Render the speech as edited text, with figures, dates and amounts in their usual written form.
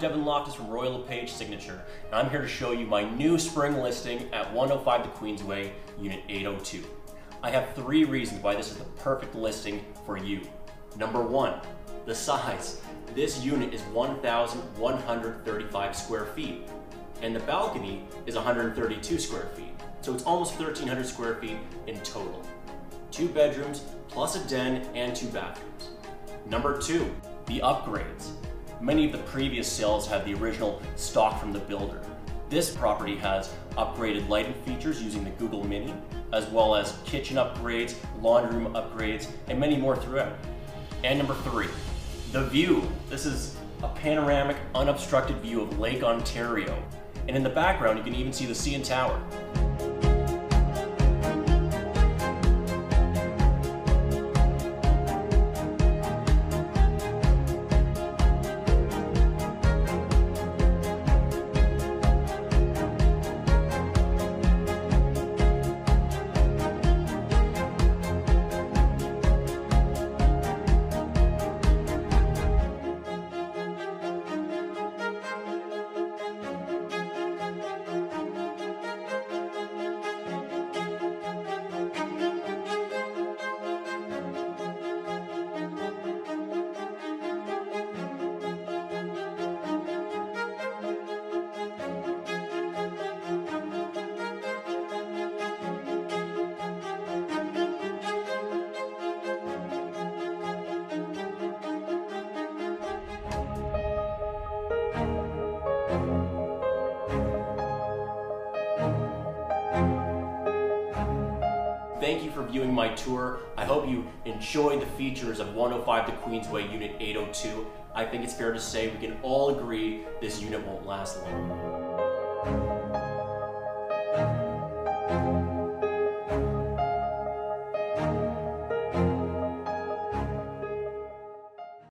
Devon Loftus from Royal LePage Signature, and I'm here to show you my new spring listing at 105 The Queensway, Unit 802. I have 3 reasons why this is the perfect listing for you. Number 1, the size. This unit is 1,135 square feet, and the balcony is 132 square feet, so it's almost 1,300 square feet in total. 2 bedrooms, plus a den and 2 bathrooms. Number 2, the upgrades. Many of the previous sales had the original stock from the builder. This property has upgraded lighting features using the Google Mini, as well as kitchen upgrades, laundry room upgrades, and many more throughout. And number 3, the view. This is a panoramic, unobstructed view of Lake Ontario. And in the background, you can even see the CN Tower. Thank you for viewing my tour. I hope you enjoyed the features of 105 The Queensway, Unit 802. I think it's fair to say we can all agree this unit won't last long.